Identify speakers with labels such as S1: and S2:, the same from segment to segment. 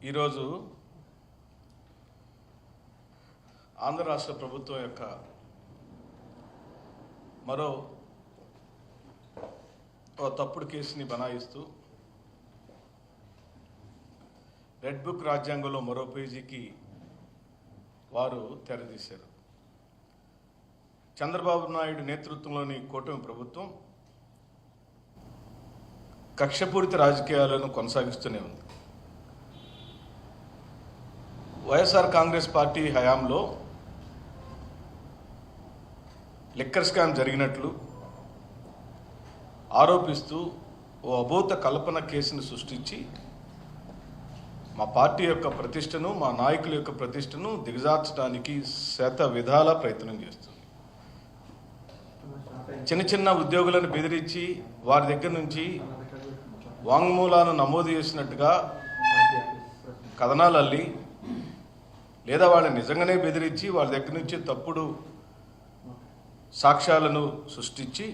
S1: ఈరోజు ఆంధ్ర రాష్ట్ర ప్రభుత్వం యొక్క మరో తప్పుడు కేసుని బనాయిస్తూ రెడ్ బుక్ రాజ్యాంగంలో మరో పేజీకి వారు తెరదీశారు. చంద్రబాబు నాయుడు నేతృత్వంలోని కూటమి ప్రభుత్వం కక్షపూరిత రాజకీయాలను కొనసాగిస్తూనే ఉంది. వైఎస్ఆర్ కాంగ్రెస్ పార్టీ హయాంలో లిక్కర్ స్కామ్ జరిగినట్లు ఆరోపిస్తూ ఓ అభూత కల్పన కేసును సృష్టించి మా పార్టీ యొక్క ప్రతిష్టను, మా నాయకుల యొక్క ప్రతిష్టను దిగజార్చడానికి శత విధాల ప్రయత్నం చేస్తుంది. చిన్న చిన్న ఉద్యోగులను బెదిరించి వారి దగ్గర నుంచి వాంగ్మూలాలను నమోదు చేసినట్టుగా కథనాలు అల్లి, లేదా వాళ్ళని నిజంగానే బెదిరించి వాళ్ళ దగ్గర నుంచి తప్పుడు సాక్ష్యాలను సృష్టించి,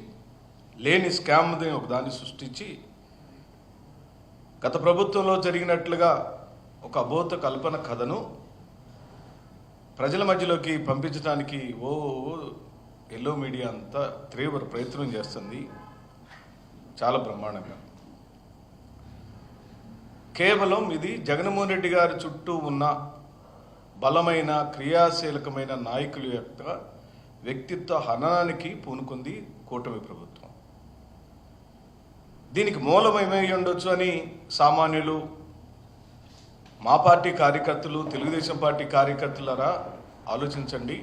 S1: లేని స్కామ్ని ఒకదాన్ని సృష్టించి గత ప్రభుత్వంలో జరిగినట్లుగా ఒక అభూత కల్పన కథను ప్రజల మధ్యలోకి పంపించడానికి ఎల్లో మీడియా అంతా తీవ్ర ప్రయత్నం చేస్తుంది. చాలా బ్రహ్మాండంగా. కేవలం ఇది జగన్మోహన్ రెడ్డి గారి చుట్టూ ఉన్న బలమైన క్రియాశీలకమైన నాయకుల యొక్క వ్యక్తిత్వ హననానికి పూనుకుంది కూటమి ప్రభుత్వం. దీనికి మూలమేమై ఉండొచ్చు అని సామాన్యులు, మా పార్టీ కార్యకర్తలు, తెలుగుదేశం పార్టీ కార్యకర్తలరా ఆలోచించండి.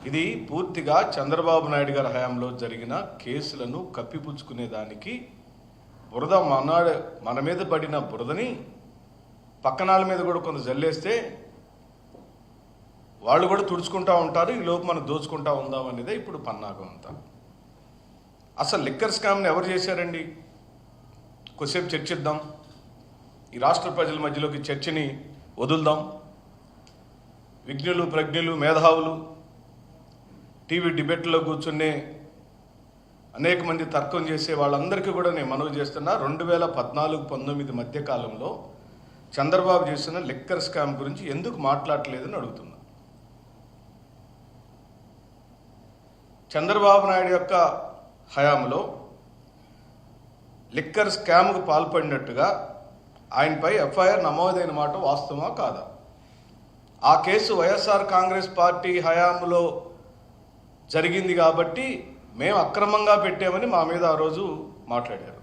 S1: ఇది పూర్తిగా చంద్రబాబు నాయుడు గారి హయాంలో జరిగిన కేసులను కప్పిపుచ్చుకునేదానికి బురద మన మీద పడిన బురదని పక్కనాల మీద కూడా కొంత జల్లేస్తే వాళ్ళు కూడా తుడుచుకుంటూ ఉంటారు. ఈ లోపు మనం దోచుకుంటా ఉందాం అనేదే ఇప్పుడు పన్నాగం అంతా. అసలు లిక్కర్ స్కామ్ని ఎవరు చేశారండి? కొద్దిసేపు చర్చిద్దాం. ఈ రాష్ట్ర ప్రజల మధ్యలోకి చర్చని వదులుదాం. విజ్ఞులు, ప్రజ్ఞులు, మేధావులు టీవీ డిబేట్లో కూర్చునే అనేక మంది తర్కం చేసే వాళ్ళందరికీ కూడా నేను మనవి చేస్తున్నా, 2014-19 మధ్య కాలంలో చంద్రబాబు చేసిన లిక్కర్ స్కామ్ గురించి ఎందుకు మాట్లాడలేదని అడుగుతున్నా. చంద్రబాబు నాయుడు యొక్క హయాంలో లిక్కర్ స్కామ్కు పాల్పడినట్టుగా ఆయనపై ఎఫ్ఐఆర్ నమోదైన మాట వాస్తవమా కాదా? ఆ కేసు వైఎస్ఆర్ కాంగ్రెస్ పార్టీ హయాంలో జరిగింది కాబట్టి మేము అక్రమంగా పెట్టామని మా మీద ఆ రోజు మాట్లాడారు.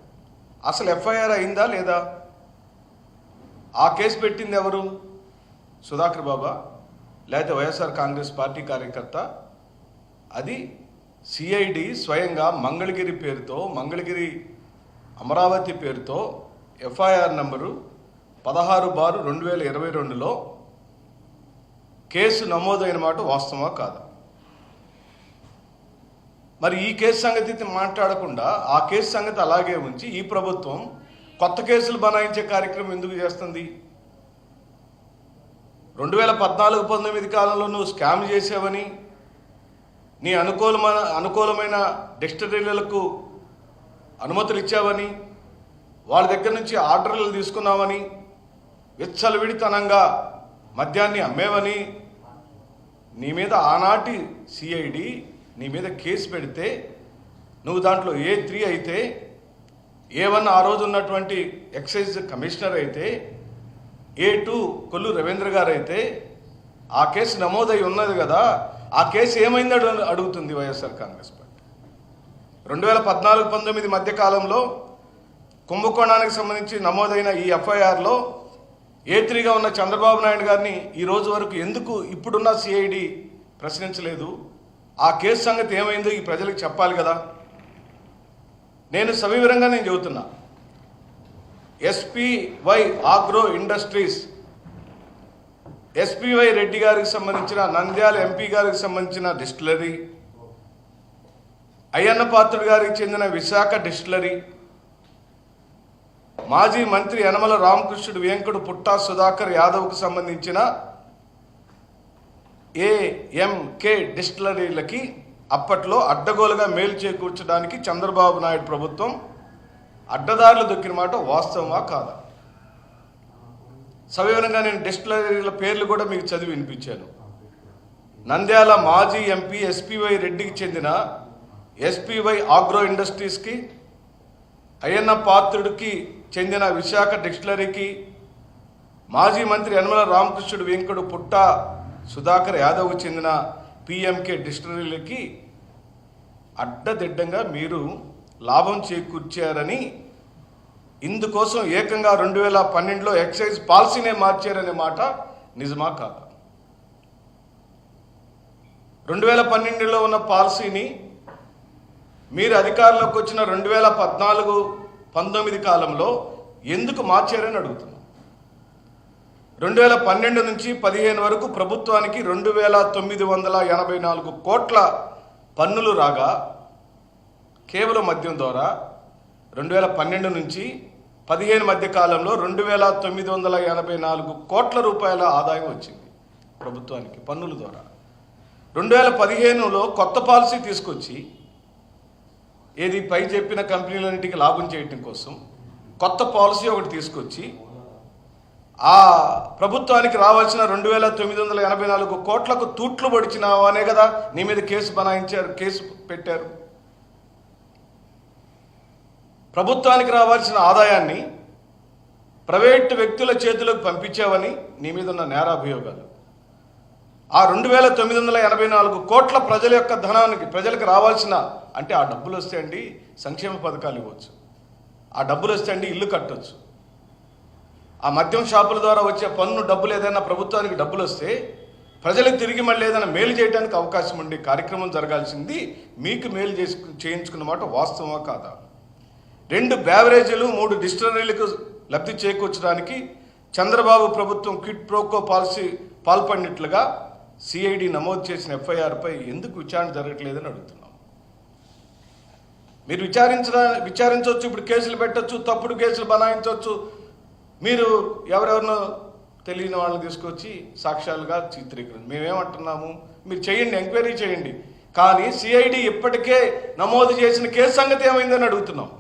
S1: అసలు ఎఫ్ఐఆర్ అయిందా లేదా? ఆ కేసు పెట్టింది ఎవరు? సుధాకర్ బాబా, లేకపోతే వైఎస్ఆర్ కాంగ్రెస్ పార్టీ కార్యకర్త? అది సిఐడి స్వయంగా మంగళగిరి పేరుతో, మంగళగిరి అమరావతి పేరుతో ఎఫ్ఐఆర్ నంబరు 16/2022లో కేసు నమోదైన మాట వాస్తవమా కాదా? మరి ఈ కేసు సంగతి మాట్లాడకుండా ఆ కేసు సంగతి అలాగే ఉంచి ఈ ప్రభుత్వం కొత్త కేసులు బనాయించే కార్యక్రమం ఎందుకు చేస్తుంది? 2014-19 కాలంలో నువ్వు స్కామ్ చేసావని, నీ అనుకూలమైన డిస్టిలరీలకు అనుమతులు ఇచ్చావని, వాళ్ళ దగ్గర నుంచి ఆర్డర్లు తీసుకున్నావని, విచ్చలవిడితనంగా మద్యాన్ని అమ్మేవని నీ మీద ఆనాటి సిఐడి నీ మీద కేసు పెడితే నువ్వు దాంట్లో A3 అయితే, A1 ఆ రోజు ఉన్నటువంటి ఎక్సైజ్ కమిషనర్ అయితే, A2 కొల్లు రవీంద్ర గారు అయితే, ఆ కేసు నమోదై ఉన్నది కదా, ఆ కేసు ఏమైందో అడుగుతుంది వైఎస్ఆర్ కాంగ్రెస్ పార్టీ. 2014-19 మధ్య కాలంలో కుంభకోణానికి సంబంధించి నమోదైన ఈ ఎఫ్ఐఆర్లో A3గా ఉన్న చంద్రబాబు నాయుడు గారిని ఈ రోజు వరకు ఎందుకు ఇప్పుడున్న సిఐడి ప్రశ్నించలేదు? ఆ కేసు సంగతి ఏమైందో ఈ ప్రజలకు చెప్పాలి కదా. నేను సవివరంగా చెబుతున్నా. SPY agro industries, SPY Reddy గారికి సంబంధించిన, నంద్యాల ఎంపీ గారికి సంబంధించిన డిస్టిలరీ, అయ్యన్న పాత్రుడు గారికి చెందిన విశాఖ డిస్టిలరీ, మాజీ మంత్రి యనమల రామకృష్ణుడు, వెంకడు, పుట్టా సుధాకర్ యాదవ్కు సంబంధించిన AMK డిస్టిలరీలకి అప్పట్లో అడ్డగోలుగా మేలు చేకూర్చడానికి చంద్రబాబు నాయుడు ప్రభుత్వం అడ్డదారులు దొక్కిన మాట వాస్తవమా కాదా? సవివరంగా నేను డిస్టిలరీల పేర్లు కూడా మీకు చదివి వినిపించాను. నంద్యాల మాజీ ఎంపీ ఎస్పీవై రెడ్డికి చెందిన ఎస్పీవై ఆగ్రో ఇండస్ట్రీస్కి, అయ్యన్న పాత్రుడికి చెందిన విశాఖ డిస్టిలరీకి, మాజీ మంత్రి యనమల రామకృష్ణుడు వెంకడు పుట్ట సుధాకర్ యాదవ్కు చెందిన పిఎంకే డిస్టిలరీలకి అడ్డదిడ్డంగా మీరు లాభం చేకూర్చారని, ఇందుకోసం ఏకంగా 2012లో ఎక్సైజ్ పాలసీనే మార్చారనే మాట నిజమా కాదా? 2012లో ఉన్న పాలసీని మీరు అధికారంలోకి వచ్చిన 2014-19 కాలంలో ఎందుకు మార్చారని అడుగుతున్నాం. 2012 నుంచి 15 వరకు ప్రభుత్వానికి 2984 కోట్ల పన్నులు రాగా, కేవలం మద్యం ద్వారా 2012 నుంచి 15 మధ్య కాలంలో 2984 కోట్ల రూపాయల ఆదాయం వచ్చింది ప్రభుత్వానికి పన్నుల ద్వారా. 2015లో కొత్త పాలసీ తీసుకొచ్చి, ఏది పై చెప్పిన కంపెనీలన్నింటికి లాభం చేయటం కోసం కొత్త పాలసీ ఒకటి తీసుకొచ్చి, ఆ ప్రభుత్వానికి రావాల్సిన 2984 కోట్లకు తూట్లు పొడిచినావు అనే కదా నీ మీద కేసు బనాయించారు, కేసు పెట్టారు. ప్రభుత్వానికి రావాల్సిన ఆదాయాన్ని ప్రైవేటు వ్యక్తుల చేతులకు పంపించావని నీ మీద ఉన్న నేరాభియోగాలు. ఆ 2984 కోట్ల ప్రజల యొక్క ధనానికి, ప్రజలకు రావాల్సిన, అంటే ఆ డబ్బులు వస్తే అండి సంక్షేమ పథకాలు ఇవ్వచ్చు, ఆ డబ్బులు వస్తే అండి ఇల్లు కట్టవచ్చు, ఆ మద్యం షాపుల ద్వారా వచ్చే పన్ను డబ్బులు ఏదైనా ప్రభుత్వానికి డబ్బులు వస్తే ప్రజలకు తిరిగి మళ్ళీ ఏదైనా మేలు చేయడానికి అవకాశం ఉండే కార్యక్రమం జరగాల్సింది మీకు మేలు చేయించుకున్న మాట వాస్తవమా కాదా? 2 బ్యావరేజీలు 3 డిస్టిలరీలకు లబ్ధి చేకూర్చడానికి చంద్రబాబు ప్రభుత్వం క్విడ్ ప్రోకో పాలసీ పాల్పడినట్లుగా సిఐడి నమోదు చేసిన ఎఫ్ఐఆర్పై ఎందుకు విచారణ జరగట్లేదని అడుగుతున్నాం. మీరు విచారించవచ్చు, ఇప్పుడు కేసులు పెట్టచ్చు, తప్పుడు కేసులు బనాయించవచ్చు. మీరు ఎవరెవరినో తెలియని వాళ్ళని తీసుకొచ్చి సాక్ష్యాలుగా చిత్రీకరణ. మేమేమంటున్నాము, మీరు చేయండి, ఎంక్వైరీ చేయండి, కానీ సిఐడి ఇప్పటికే నమోదు చేసిన కేసు సంగతి ఏమైందని అడుగుతున్నాం.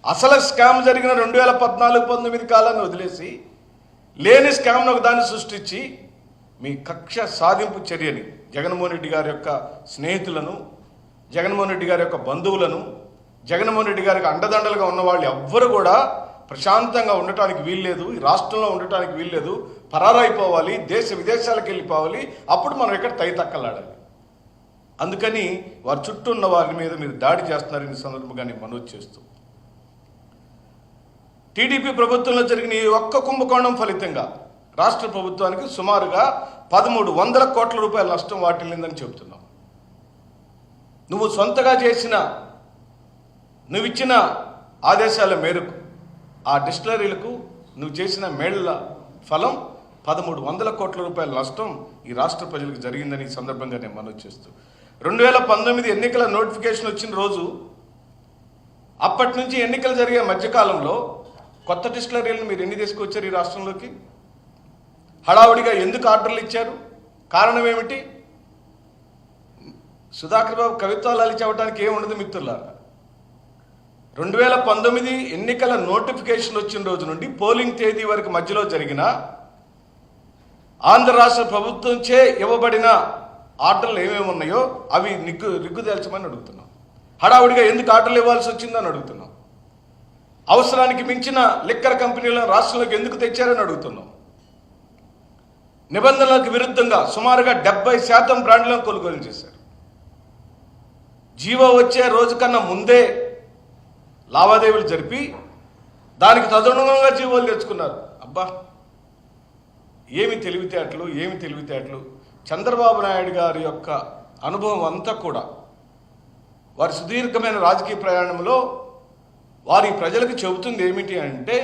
S1: అసలు స్కామ్ జరిగిన 2014-19 కాలాన్ని వదిలేసి లేని స్కామ్ను ఒక దాన్ని సృష్టించి మీ కక్ష సాధింపు చర్యని జగన్మోహన్ రెడ్డి గారి యొక్క స్నేహితులను, జగన్మోహన్ రెడ్డి గారి యొక్క బంధువులను, జగన్మోహన్ రెడ్డి గారికి అండదండలుగా ఉన్న వాళ్ళు ఎవ్వరు కూడా ప్రశాంతంగా ఉండటానికి వీల్లేదు, ఈ రాష్ట్రంలో ఉండటానికి వీల్లేదు, పరారైపోవాలి, దేశ విదేశాలకు వెళ్ళిపోవాలి, అప్పుడు మనం ఇక్కడ తైతక్కలాడాలి. అందుకని వారి చుట్టూ ఉన్న వారి మీద మీరు దాడి చేస్తున్నారని సందర్భంగా నేను మనవి చేస్తూ, టీడీపీ ప్రభుత్వంలో జరిగిన ఈ ఒక్క కుంభకోణం ఫలితంగా రాష్ట్ర ప్రభుత్వానికి సుమారుగా 1300 కోట్ల రూపాయల నష్టం వాటిల్లిందని చెబుతున్నాం. నువ్వు సొంతగా చేసిన, నువ్విచ్చిన ఆదేశాల మేరకు ఆ డిస్టిలరీలకు నువ్వు చేసిన మేళ్ల ఫలం 1300 కోట్ల రూపాయల నష్టం ఈ రాష్ట్ర ప్రజలకు జరిగిందని ఈ సందర్భంగా నేను మనవి చేస్తూ, 2019 ఎన్నికల నోటిఫికేషన్ వచ్చిన రోజు, అప్పటి నుంచి ఎన్నికలు జరిగే మధ్యకాలంలో కొత్త డిస్టిలరీలను మీరు ఎన్ని తీసుకొచ్చారు ఈ రాష్ట్రంలోకి? హడావుడిగా ఎందుకు ఆర్డర్లు ఇచ్చారు? కారణం ఏమిటి? సుధాకర్ బాబు కవిత్వాలు అలిచవడానికి ఏముండదు మిత్రులారా. 2019 ఎన్నికల నోటిఫికేషన్ వచ్చిన రోజు నుండి పోలింగ్ తేదీ వరకు మధ్యలో జరిగిన ఆంధ్ర రాష్ట్ర ప్రభుత్వంచే ఇవ్వబడిన ఆర్డర్లు ఏమేమి ఉన్నాయో అవి రిగ్గు తేల్చమని అడుగుతున్నాం. హడావుడిగా ఎందుకు ఆర్డర్లు ఇవ్వాల్సి వచ్చిందని అడుగుతున్నాం. అవసరానికి మించిన లిక్కర్ కంపెనీలను రాష్ట్రంలోకి ఎందుకు తెచ్చారని అడుగుతున్నాం. నిబంధనలకు విరుద్ధంగా సుమారుగా 70% బ్రాండ్లను కొనుగోలు చేశారు. జీవో వచ్చే రోజు కన్నా ముందే లావాదేవీలు జరిపి దానికి తదనుగుణంగా జీవోలు తెచ్చుకున్నారు. అబ్బా, ఏమి తెలివితేటలు! చంద్రబాబు నాయుడు గారి యొక్క అనుభవం అంతా కూడా వారి సుదీర్ఘమైన రాజకీయ ప్రయాణంలో వారి ప్రజలకు చెబుతుంది ఏమిటి అంటే,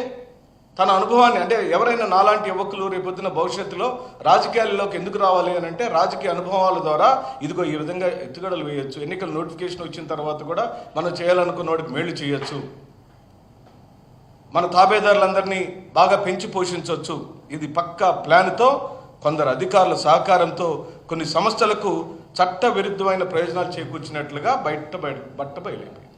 S1: తన అనుభవాన్ని, అంటే ఎవరైనా నాలాంటి యువకులు రేపొద్దున భవిష్యత్తులో రాజకీయాల్లోకి ఎందుకు రావాలి అని అంటే, రాజకీయ అనుభవాల ద్వారా ఇదిగో ఈ విధంగా ఎత్తుగడలు వేయొచ్చు, ఎన్నికల నోటిఫికేషన్ వచ్చిన తర్వాత కూడా మనం చేయాలనుకున్న వాడికి మేలు చేయొచ్చు, మన తాబేదారులందరినీ బాగా పెంచి పోషించవచ్చు. ఇది పక్కా ప్లాన్తో, కొందరు అధికారుల సహకారంతో కొన్ని సంస్థలకు చట్ట విరుద్ధమైన ప్రయోజనాలు చేకూర్చినట్లుగా బట్టబయలైపోయింది.